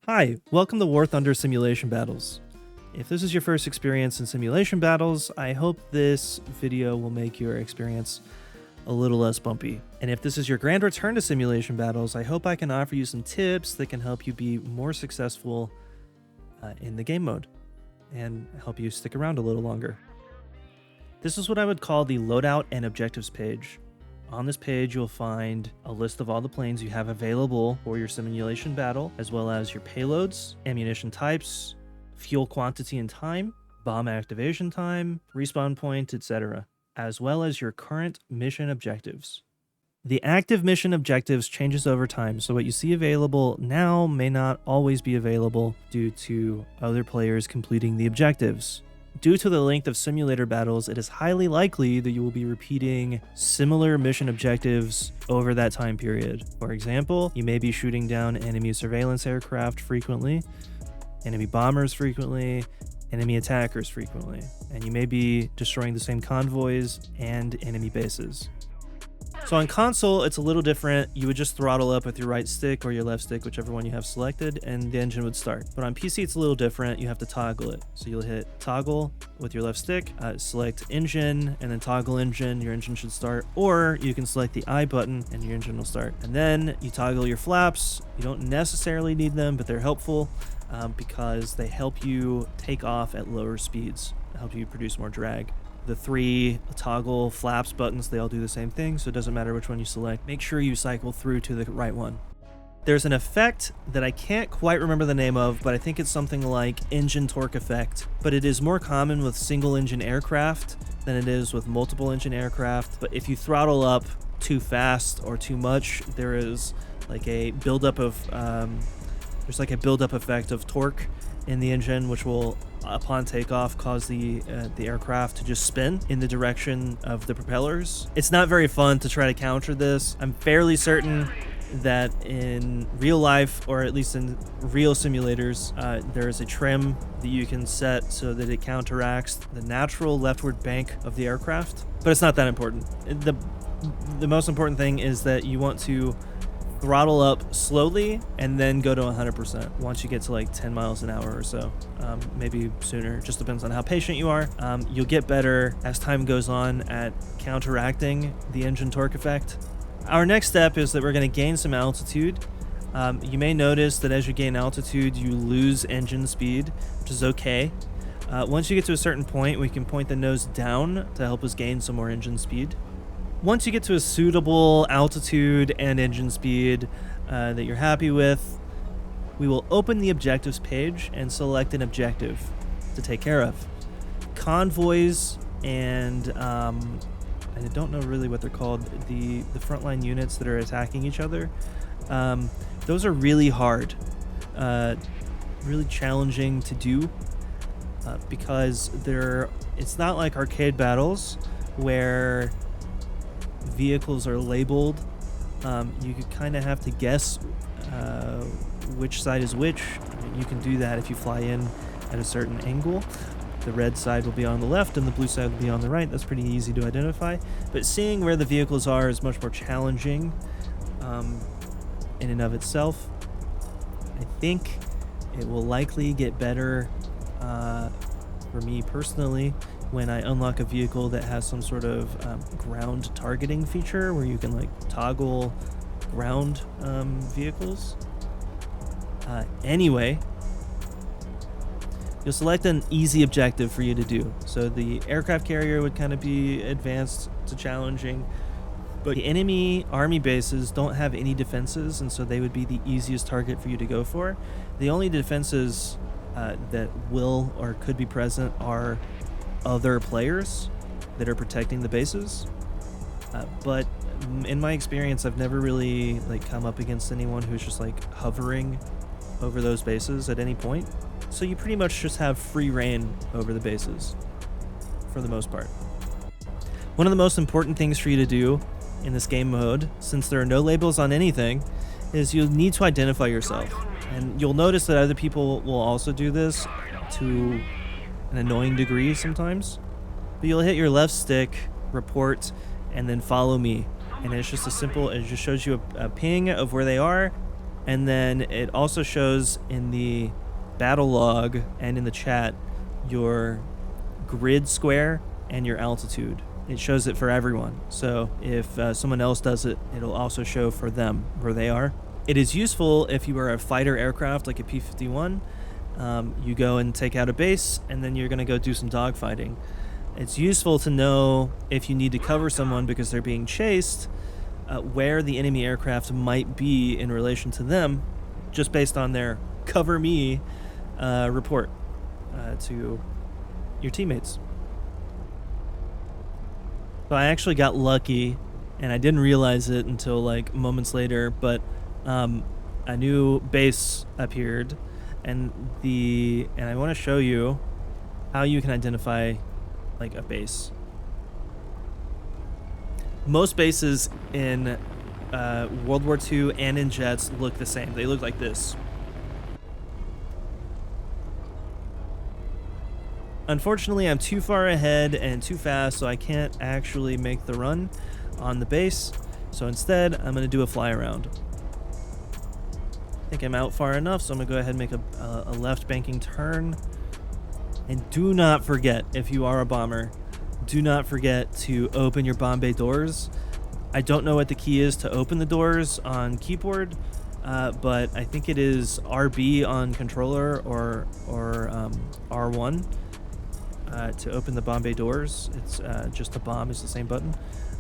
Hi, welcome to WarThunder Simulation Battles. If this is your first experience in simulation battles, I hope this video will make your experience a little less bumpy. And if this is your grand return to simulation battles, I hope I can offer you some tips that can help you be more successful in the game mode and help you stick around a little longer. This is what I would call the Loadout and Objectives page. On this page, you'll find a list of all the planes you have available for your simulation battle, as well as your payloads, ammunition types, fuel quantity and time, bomb activation time, respawn point, etc., as well as your current mission objectives. The active mission objectives changes over time, so what you see available now may not always be available due to other players completing the objectives. Due to the length of simulator battles, it is highly likely that you will be repeating similar mission objectives over that time period. For example, you may be shooting down enemy surveillance aircraft frequently, enemy bombers frequently, enemy attackers frequently, and you may be destroying the same convoys and enemy bases. So on console, it's a little different. You would just throttle up with your right stick or your left stick, whichever one you have selected, and the engine would start. But on PC, it's a little different. You have to toggle it. So you'll hit toggle with your left stick, select engine, and then toggle engine. Your engine should start. Or you can select the I button and your engine will start. And then you toggle your flaps. You don't necessarily need them, but they're helpful because they help you take off at lower speeds, help you produce more drag. The three toggle flaps buttons, they all do the same thing, so it doesn't matter which one you select. Make sure you cycle through to the right one. There's an effect that I can't quite remember the name of, but I think it's something like engine torque effect. But it is more common with single engine aircraft than it is with multiple engine aircraft. But if you throttle up too fast or too much, there is like a buildup of effect of torque in the engine, which will, upon takeoff, cause the aircraft to just spin in the direction of the propellers. It's not very fun to try to counter this. I'm fairly certain that in real life, or at least in real simulators, there is a trim that you can set so that it counteracts the natural leftward bank of the aircraft, but it's not that important. The most important thing is that you want to throttle up slowly and then go to 100% once you get to like 10 miles an hour or so, maybe sooner. Just depends on how patient you are. You'll get better as time goes on at counteracting the engine torque effect. Our next step is that we're going to gain some altitude. You may notice that as you gain altitude, you lose engine speed, which is okay. Once you get to a certain point, we can point the nose down to help us gain some more engine speed. Once you get to a suitable altitude and engine speed that you're happy with, we will open the objectives page and select an objective to take care of. Convoys and I don't know really what they're called, the frontline units that are attacking each other. Those are really hard, really challenging to do because it's not like arcade battles where vehicles are labeled. You could kind of have to guess which side is which. You can do that if you fly in at a certain angle. The red side will be on the left and the blue side will be on the right. That's pretty easy to identify. But seeing where the vehicles are is much more challenging in and of itself. I think it will likely get better for me personally when I unlock a vehicle that has some sort of ground targeting feature where you can like toggle ground vehicles. Anyway, you'll select an easy objective for you to do. So the aircraft carrier would kind of be advanced to challenging, but the enemy army bases don't have any defenses, and so they would be the easiest target for you to go for. The only defenses that will or could be present are other players that are protecting the bases, but in my experience, I've never really like come up against anyone who's just like hovering over those bases at any point. So you pretty much just have free reign over the bases for the most part. One of the most important things for you to do in this game mode, since there are no labels on anything, is you'll need to identify yourself. And you'll notice that other people will also do this to an annoying degree sometimes. But you'll hit your left stick, report, and then follow me. And it's just it just shows you a ping of where they are, And then it also shows in the battle log and in the chat your grid square and your altitude. It shows it for everyone. So if someone else does it, it'll also show for them where they are. It is useful if you are a fighter aircraft like a P-51. You go and take out a base, and then you're going to go do some dogfighting. It's useful to know if you need to cover someone because they're being chased, where the enemy aircraft might be in relation to them, just based on their cover me report to your teammates. So I actually got lucky, and I didn't realize it until like moments later, but a new base appeared, and I want to show you how you can identify like a base. Most bases in World War II and in jets look the same. They look like this. Unfortunately, I'm too far ahead and too fast, so I can't actually make the run on the base. So instead, I'm going to do a fly around. I think I'm out far enough, so I'm going to go ahead and make a left banking turn. And do not forget, if you are a bomber, do not forget to open your bomb bay doors. I don't know what the key is to open the doors on keyboard, but I think it is RB on controller or R1 to open the bomb bay doors. It's just the bomb is the same button,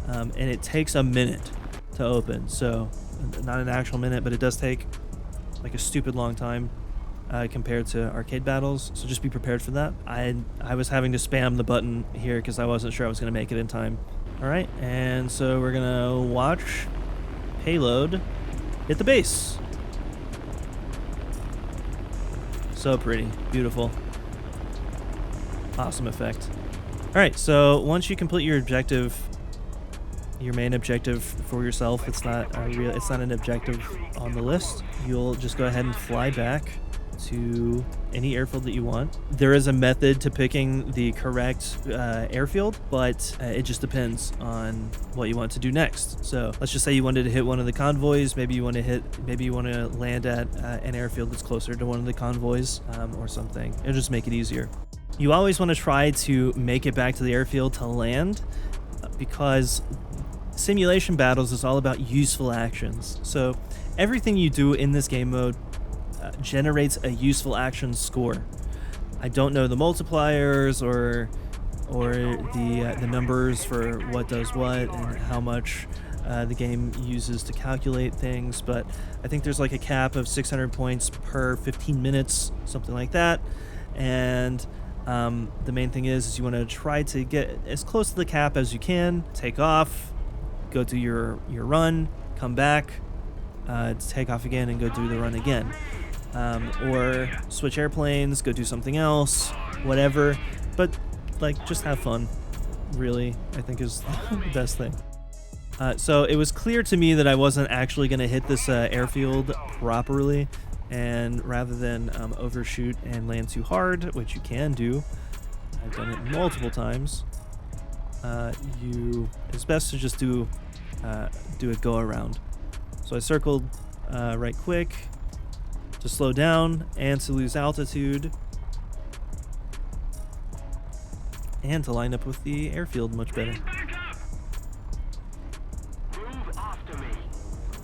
and it takes a minute to open. So not an actual minute, but it does take like a stupid long time compared to arcade battles, so just be prepared for that. I was having to spam the button here because I wasn't sure I was going to make it in time. All right, and so we're going to watch payload hit the base. So pretty, beautiful, awesome effect. All right, so once you complete your objective, your main objective for yourself, it's not an objective on the list. You'll just go ahead and fly back to any airfield that you want. There is a method to picking the correct airfield, but it just depends on what you want to do next. So let's just say you wanted to hit one of the convoys. Maybe you want to land at an airfield that's closer to one of the convoys or something. It'll just make it easier. You always want to try to make it back to the airfield to land, because simulation battles is all about useful actions. So everything you do in this game mode generates a useful action score. I don't know the multipliers or the numbers for what does what and how much the game uses to calculate things, but I think there's like a cap of 600 points per 15 minutes, something like that. And the main thing is you want to try to get as close to the cap as you can, take off, go do your run, come back, take off again and go do the run again. Or switch airplanes, go do something else, whatever. But like, just have fun, really, I think is the best thing. So it was clear to me that I wasn't actually going to hit this airfield properly, and rather than overshoot and land too hard, which you can do, I've done it multiple times, it's best to just do a go around. So I circled right quick to slow down and to lose altitude and to line up with the airfield much better.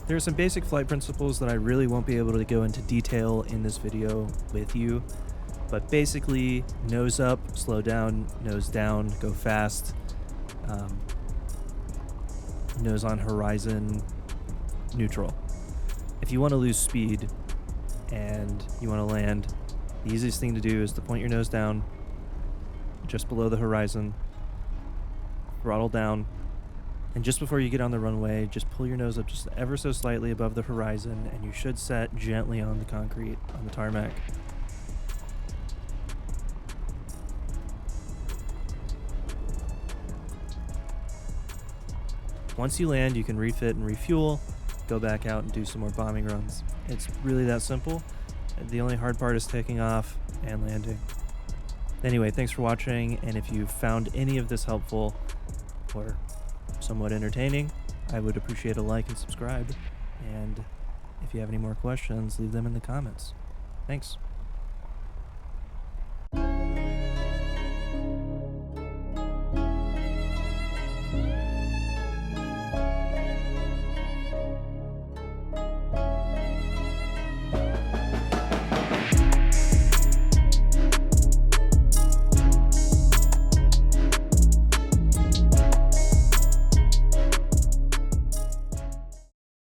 There are some basic flight principles that I really won't be able to go into detail in this video with you, but basically nose up, slow down, nose down, go fast, nose on horizon, neutral. If you want to lose speed and you want to land, the easiest thing to do is to point your nose down just below the horizon, throttle down, and just before you get on the runway, just pull your nose up just ever so slightly above the horizon, and you should set gently on the concrete, on the tarmac. Once you land, you can refit and refuel, go back out and do some more bombing runs. It's really that simple. The only hard part is taking off and landing. Anyway, thanks for watching, and if you found any of this helpful or somewhat entertaining, I would appreciate a like and subscribe, and If you have any more questions, leave them in the comments. Thanks.